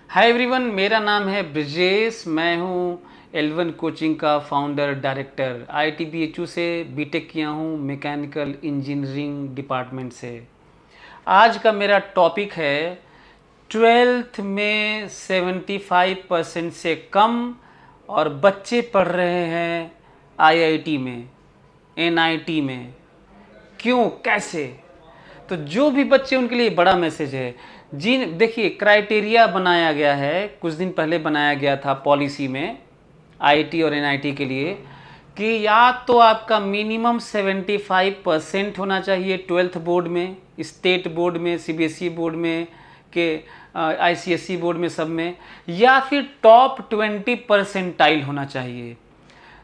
Hi everyone, मेरा नाम है ब्रिजेश। मैं हूँ L1 कोचिंग का फाउंडर डायरेक्टर। IIT BHU से बीटेक किया हूँ मैकेनिकल इंजीनियरिंग डिपार्टमेंट से। आज का मेरा टॉपिक है 12th में 75% से कम और बच्चे पढ़ रहे हैं IIT में, NIT में। क्यों, कैसे? तो जो भी बच्चे, उनके लिए बड़ा मैसेज है। जिन देखिए, क्राइटेरिया बनाया गया है, कुछ दिन पहले बनाया गया था पॉलिसी में IIT और NIT के लिए कि या तो आपका मिनिमम 75% होना चाहिए 12th बोर्ड में, स्टेट बोर्ड में, CBSE बोर्ड में के ICSE बोर्ड में, सब में, या फिर टॉप 20 परसेंटाइल होना चाहिए।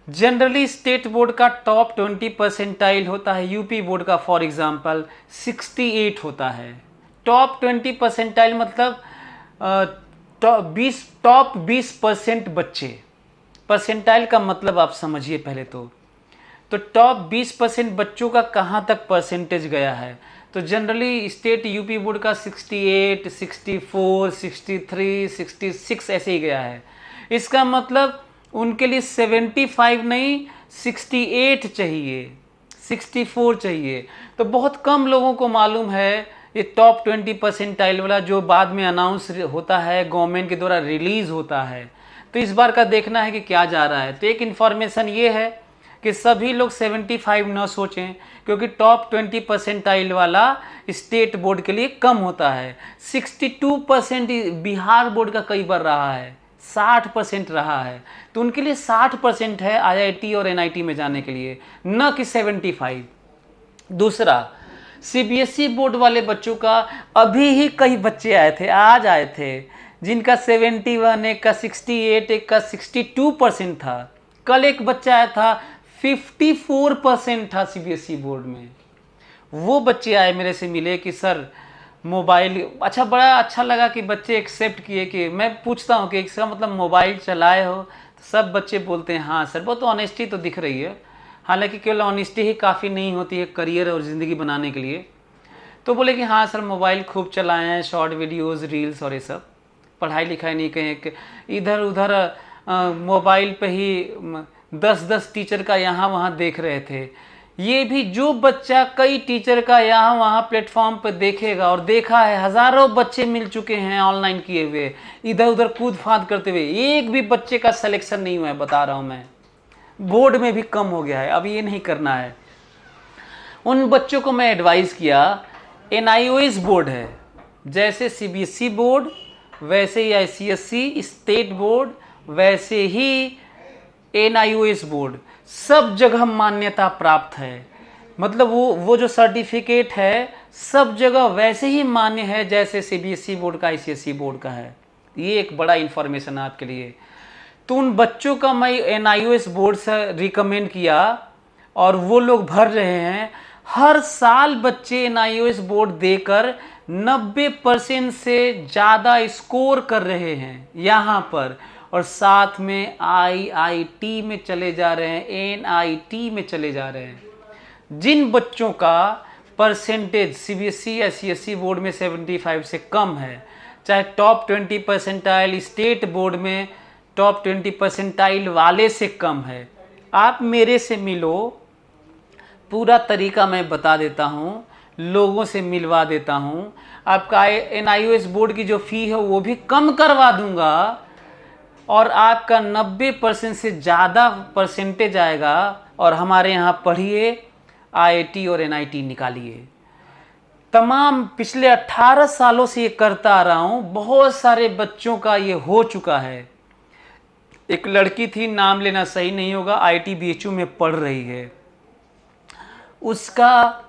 जनरली स्टेट बोर्ड का टॉप 20 परसेंटाइल होता है, यूपी बोर्ड का फॉर एग्जांपल 68 होता है। टॉप 20 परसेंटाइल मतलब टॉप 20% बच्चे। परसेंटाइल का मतलब आप समझिए पहले तो टॉप 20% बच्चों का कहाँ तक परसेंटेज गया है। तो जनरली स्टेट यूपी बोर्ड का 68, 64, 63, 66 ऐसे ही गया है। इसका मतलब उनके लिए 75 नहीं, 68 चाहिए, 64 चाहिए। तो बहुत कम लोगों को मालूम है ये टॉप 20 परसेंटाइल वाला, जो बाद में अनाउंस होता है, गवर्नमेंट के द्वारा रिलीज होता है। तो इस बार का देखना है कि क्या जा रहा है। तो एक इन्फॉर्मेशन ये है कि सभी लोग 75 न सोचें, क्योंकि टॉप 20 परसेंटाइल वाला स्टेट बोर्ड के लिए कम होता है। 62% बिहार बोर्ड का कई बार रहा है, 60% रहा है। तो उनके लिए 60% है IIT और NIT में जाने के लिए, न कि 75। दूसरा, CBSE बोर्ड वाले बच्चों का अभी ही कई बच्चे आए थे, आज आए थे, जिनका 71, एक का 68, एक का 62% था। कल एक बच्चा आया था, 54% था CBSE बोर्ड में। वो बच्चे आए मेरे से मिले कि सर मोबाइल, अच्छा, बड़ा अच्छा लगा कि बच्चे एक्सेप्ट किए। कि मैं पूछता हूँ कि इसका मतलब मोबाइल चलाए हो? तो सब बच्चे बोलते हैं हाँ सर। बहुत ऑनेस्टी तो दिख रही है, हालांकि केवल ऑनेस्टी ही काफ़ी नहीं होती है करियर और ज़िंदगी बनाने के लिए। तो बोले कि हाँ सर, मोबाइल खूब चलाए हैं, शॉर्ट वीडियोज़, रील्स और ये सब। पढ़ाई लिखाई नहीं कहें, इधर उधर मोबाइल पे ही 10-10 टीचर का यहाँ वहाँ देख रहे थे। ये भी जो बच्चा कई टीचर का यहाँ वहाँ प्लेटफॉर्म पर देखेगा, और देखा है, हज़ारों बच्चे मिल चुके हैं ऑनलाइन किए हुए, इधर उधर कूद फाद करते हुए, एक भी बच्चे का सिलेक्शन नहीं हुआ है, बता रहा हूँ मैं। बोर्ड में भी कम हो गया है। अब ये नहीं करना है। उन बच्चों को मैं एडवाइस किया, NIOS बोर्ड है, जैसे CBSE बोर्ड वैसे ही ICSE स्टेट बोर्ड, वैसे ही NIOS बोर्ड, सब जगह मान्यता प्राप्त है। मतलब वो जो सर्टिफिकेट है सब जगह वैसे ही मान्य है जैसे CBSE बोर्ड का, ICSE बोर्ड का है। ये एक बड़ा इंफॉर्मेशन है आपके लिए। तो उन बच्चों का मैं NIOS बोर्ड से रिकमेंड किया, और वो लोग भर रहे हैं। हर साल बच्चे NIOS बोर्ड देकर 90% से ज़्यादा स्कोर कर रहे हैं यहाँ पर, और साथ में IIT में चले जा रहे हैं, NIT में चले जा रहे हैं। जिन बच्चों का परसेंटेज CBSE या CSE बोर्ड में 75 से कम है, चाहे टॉप 20 परसेंटाइल स्टेट बोर्ड में टॉप 20 परसेंटाइल वाले से कम है, आप मेरे से मिलो, पूरा तरीका मैं बता देता हूँ, लोगों से मिलवा देता हूँ। आपका NIOS बोर्ड की जो फ़ी है वो भी कम करवा दूंगा, और आपका 90% से ज़्यादा परसेंटेज आएगा, और हमारे यहाँ पढ़िए, IIT और NIT निकालिए। तमाम पिछले 18 सालों से ये करता आ रहा हूँ, बहुत सारे बच्चों का ये हो चुका है। एक लड़की थी, नाम लेना सही नहीं होगा, IIT BHU में पढ़ रही है, उसका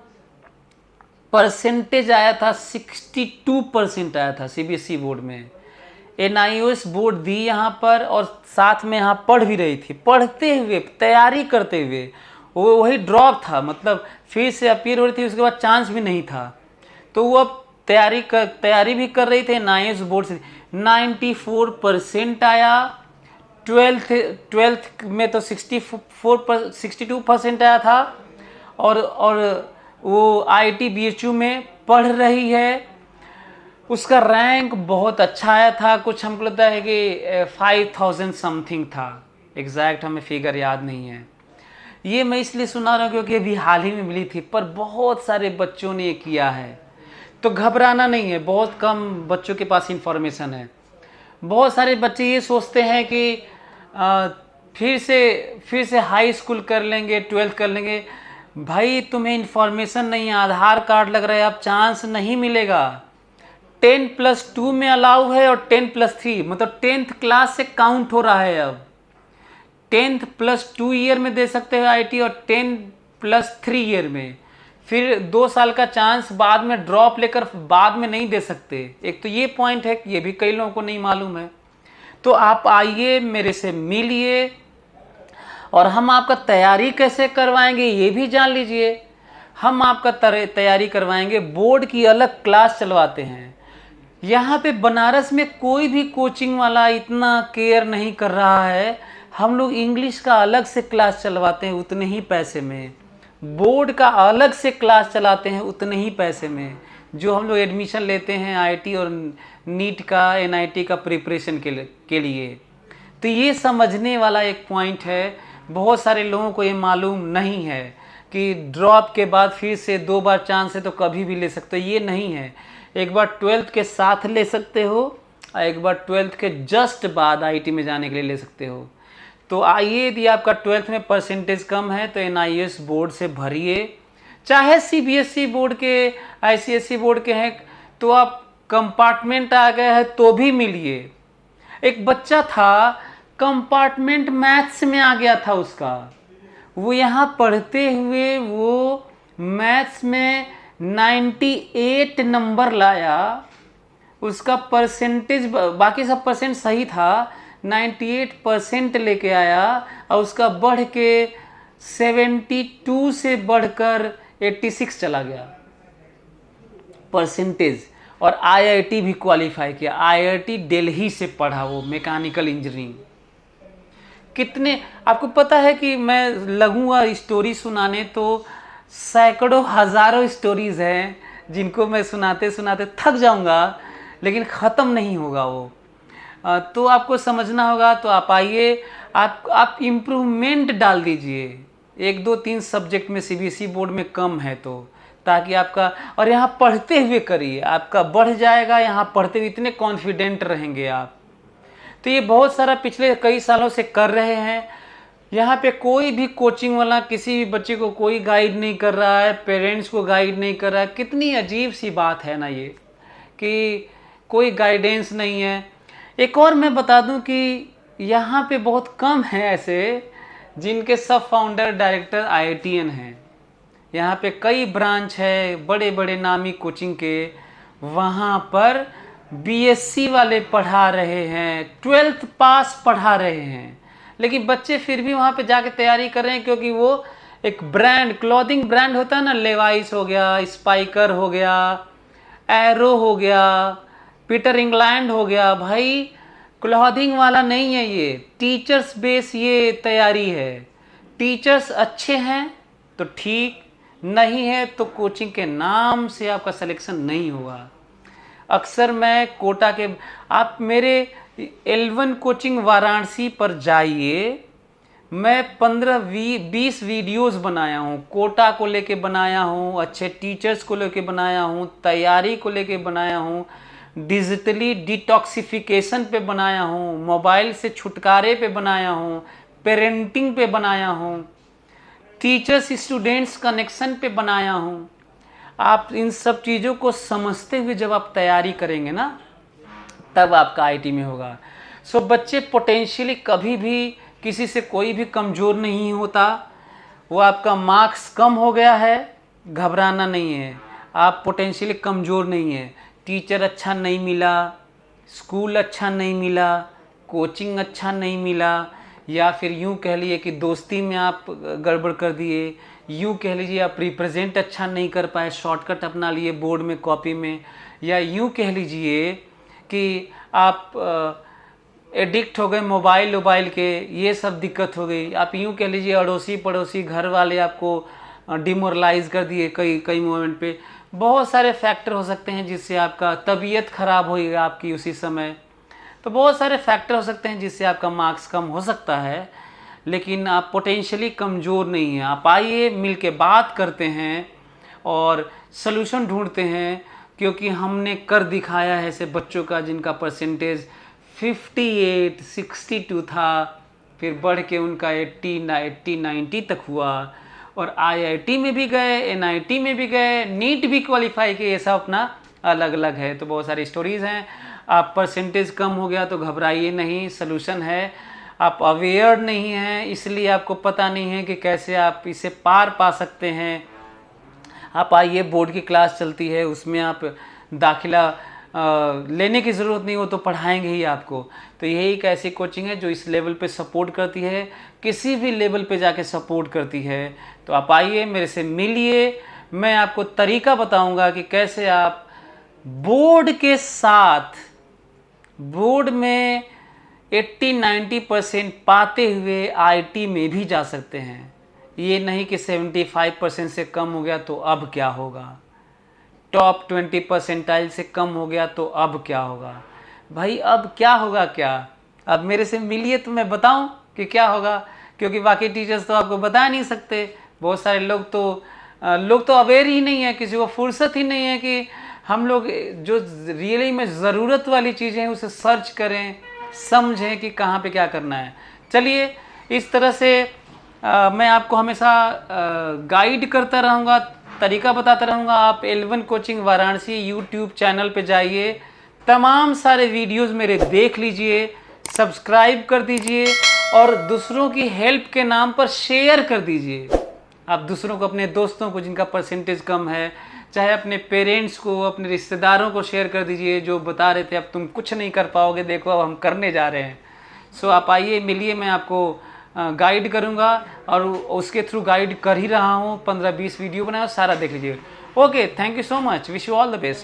परसेंटेज आया था 62% आया था CBSE बोर्ड में। NIOS बोर्ड दी यहाँ पर, और साथ में यहाँ पढ़ भी रही थी, पढ़ते हुए, तैयारी करते हुए। वो वही ड्रॉप था, मतलब फिर से अपीयर हो रही थी, उसके बाद चांस भी नहीं था। तो वो अब तैयारी भी कर रही थी NIOS बोर्ड से। 94% आया। 12th में तो 62% आया था, और वो IIT BHU में पढ़ रही है। उसका रैंक बहुत अच्छा आया था, कुछ हमको लगता है कि 5000 समथिंग था, एग्जैक्ट हमें फिगर याद नहीं है। ये मैं इसलिए सुना रहा हूँ क्योंकि अभी हाल ही में मिली थी, पर बहुत सारे बच्चों ने ये किया है। तो घबराना नहीं है, बहुत कम बच्चों के पास इंफॉर्मेशन है। बहुत सारे बच्चे ये सोचते हैं कि फिर से हाई स्कूल कर लेंगे, 12th कर लेंगे। भाई तुम्हें इंफॉर्मेशन नहीं है, आधार कार्ड लग रहा है, अब चांस नहीं मिलेगा। 10+2 में अलाउ है और 10+3 मतलब 10th क्लास से काउंट हो रहा है। अब 10+2 ईयर में दे सकते हो आईटी और 10+3 ईयर में। फिर 2 साल का चांस बाद में ड्रॉप लेकर बाद में नहीं दे सकते। एक तो ये पॉइंट है, ये भी कई लोगों को नहीं मालूम है। तो आप आइए, मेरे से मिलिए और हम आपका तैयारी कैसे करवाएंगे ये भी जान लीजिए। हम आपका तैयारी करवाएंगे, बोर्ड की अलग क्लास चलवाते हैं। यहाँ पे बनारस में कोई भी कोचिंग वाला इतना केयर नहीं कर रहा है। हम लोग इंग्लिश का अलग से क्लास चलवाते हैं उतने ही पैसे में, बोर्ड का अलग से क्लास चलाते हैं उतने ही पैसे में, जो हम लोग एडमिशन लेते हैं आईटी और नीट का, एनआईटी का प्रिपरेशन के लिए। तो ये समझने वाला एक पॉइंट है। बहुत सारे लोगों को ये मालूम नहीं है कि ड्रॉप के बाद फिर से 2 बार चांस है तो कभी भी ले सकते हो, ये नहीं है। एक बार 12th के साथ ले सकते हो और एक बार 12th के जस्ट बाद आईटी में जाने के लिए ले सकते हो। तो आइए, यदि आपका 12th में परसेंटेज कम है तो एनआईएस बोर्ड से भरिए, चाहे सीबीएसई बोर्ड के, आईसीएसई बोर्ड के हैं तो आप कंपार्टमेंट आ गए हैं तो भी मिलिए। एक बच्चा था कंपार्टमेंट मैथ्स में आ गया था उसका, वो यहाँ पढ़ते हुए वो मैथ्स में 98 नंबर लाया। उसका परसेंटेज, बाकी सब परसेंट सही था, 98% लेके आया और उसका बढ़ के 72 से बढ़कर 86 चला गया परसेंटेज। और आईआईटी भी क्वालिफाई किया, आईआईटी दिल्ली से पढ़ा वो, मैकेनिकल इंजीनियरिंग। कितने आपको पता है कि मैं लगूंगा स्टोरी सुनाने तो सैकड़ों हजारों स्टोरीज हैं जिनको मैं सुनाते सुनाते थक जाऊंगा, लेकिन ख़त्म नहीं होगा वो। तो आपको समझना होगा। तो आप आइए, आप इम्प्रूवमेंट डाल दीजिए 1 2 3 सब्जेक्ट में, सीबीएसई बोर्ड में कम है तो, ताकि आपका, और यहाँ पढ़ते हुए करिए, आपका बढ़ जाएगा। यहाँ पढ़ते हुए इतने कॉन्फिडेंट रहेंगे आप। तो ये बहुत सारा पिछले कई सालों से कर रहे हैं। यहाँ पे कोई भी कोचिंग वाला किसी भी बच्चे को कोई गाइड नहीं कर रहा है, पेरेंट्स को गाइड नहीं कर रहा है। कितनी अजीब सी बात है ना ये, कि कोई गाइडेंस नहीं है। एक और मैं बता दूं कि यहाँ पे बहुत कम है ऐसे जिनके सब फाउंडर डायरेक्टर आईआईटीएन हैं। यहाँ पे कई ब्रांच है बड़े बड़े नामी कोचिंग के, वहाँ पर बीएससी वाले पढ़ा रहे हैं, 12th पास पढ़ा रहे हैं, लेकिन बच्चे फिर भी वहाँ पे जाके तैयारी कर रहे हैं, क्योंकि वो एक ब्रांड, क्लॉथिंग ब्रांड होता है ना, लेवाइस हो गया, स्पाइकर हो गया, एरो हो गया, पीटर इंग्लैंड हो गया। भाई क्लॉथिंग वाला नहीं है ये, टीचर्स बेस ये तैयारी है। टीचर्स अच्छे हैं तो ठीक, नहीं है तो कोचिंग के नाम से आपका सिलेक्शन नहीं होगा। अक्सर मैं कोटा के, आप मेरे L1 कोचिंग वाराणसी पर जाइए, मैं 15-20 वीडियोस बनाया हूँ, कोटा को लेके बनाया हूँ, अच्छे टीचर्स को लेके बनाया हूँ, तैयारी को लेके बनाया हूँ, डिजिटली डिटॉक्सिफिकेशन पे बनाया हूँ, मोबाइल से छुटकारे पे बनाया हूँ, पेरेंटिंग पे बनाया हूँ, टीचर्स स्टूडेंट्स कनेक्शन पे बनाया हूँ। आप इन सब चीज़ों को समझते हुए जब आप तैयारी करेंगे ना, तब आपका आईटी में होगा। सो बच्चे पोटेंशियली कभी भी किसी से कोई भी कमज़ोर नहीं होता। वो आपका मार्क्स कम हो गया है, घबराना नहीं है, आप पोटेंशियली कमज़ोर नहीं है। टीचर अच्छा नहीं मिला, स्कूल अच्छा नहीं मिला, कोचिंग अच्छा नहीं मिला, या फिर यूँ कह लिए कि दोस्ती में आप गड़बड़ कर दिए, यूँ कह लीजिए आप रिप्रेजेंट अच्छा नहीं कर पाए, शॉर्टकट अपना लिए बोर्ड में, कॉपी में, या यूँ कह लीजिए कि आप एडिक्ट हो गए मोबाइल के, ये सब दिक्कत हो गई। आप यूँ कह लीजिए अड़ोसी पड़ोसी घर वाले आपको डिमोरलाइज कर दिए कई मोमेंट पे। बहुत सारे फैक्टर हो सकते हैं जिससे आपका तबीयत खराब होगी आपकी उसी समय, तो बहुत सारे फैक्टर हो सकते हैं जिससे आपका मार्क्स कम हो सकता है, लेकिन आप पोटेंशियली कमज़ोर नहीं हैं। आप आइए मिल के बात करते हैं और सलूशन ढूंढते हैं, क्योंकि हमने कर दिखाया है ऐसे बच्चों का जिनका परसेंटेज 58, 62 था, फिर बढ़ के उनका 80, 90 तक हुआ, और IIT में भी गए, NIT में भी गए, नीट भी क्वालिफाई किए। ये सब अपना अलग अलग है। तो बहुत सारी स्टोरीज़ हैं। आप परसेंटेज कम हो गया तो घबराइए नहीं, सलूशन है। आप अवेयर नहीं हैं, इसलिए आपको पता नहीं है कि कैसे आप इसे पार पा सकते हैं। आप आइए, बोर्ड की क्लास चलती है, उसमें आप दाखिला लेने की ज़रूरत नहीं हो तो पढ़ाएंगे ही आपको। तो यही एक ऐसी कोचिंग है जो इस लेवल पे सपोर्ट करती है, किसी भी लेवल पे जाके सपोर्ट करती है। तो आप आइए, मेरे से मिलिए, मैं आपको तरीका बताऊंगा कि कैसे आप बोर्ड के साथ, बोर्ड में 80-90% पाते हुए IIT में भी जा सकते हैं। ये नहीं कि 75% से कम हो गया तो अब क्या होगा, टॉप 20 परसेंटाइल से कम हो गया तो अब क्या होगा। भाई अब क्या होगा क्या, अब मेरे से मिलिए तो मैं बताऊं कि क्या होगा, क्योंकि बाकी टीचर्स तो आपको बता नहीं सकते। बहुत सारे लोग तो अवेयर ही नहीं है, किसी को फुर्सत ही नहीं है कि हम लोग जो रियली में ज़रूरत वाली चीज़ें हैं उसे सर्च करें, समझें कि कहाँ पे क्या करना है। चलिए, इस तरह से मैं आपको हमेशा गाइड करता रहूँगा, तरीका बताता रहूँगा। आप L1 coaching Varanasi YouTube channel पे जाइए, तमाम सारे वीडियोस मेरे देख लीजिए, सब्सक्राइब कर दीजिए और दूसरों की हेल्प के नाम पर शेयर कर दीजिए। आप दूसरों को, अपने दोस्तों को जिनका परसेंटेज कम है, चाहे अपने पेरेंट्स को, अपने रिश्तेदारों को शेयर कर दीजिए, जो बता रहे थे अब तुम कुछ नहीं कर पाओगे, देखो अब हम करने जा रहे हैं। सो आप आइए, मिलिए, मैं आपको गाइड करूंगा और उसके थ्रू गाइड कर ही रहा हूँ। 15-20 वीडियो बनाया, सारा देख लीजिए। Okay, thank you so much, wish you all the best.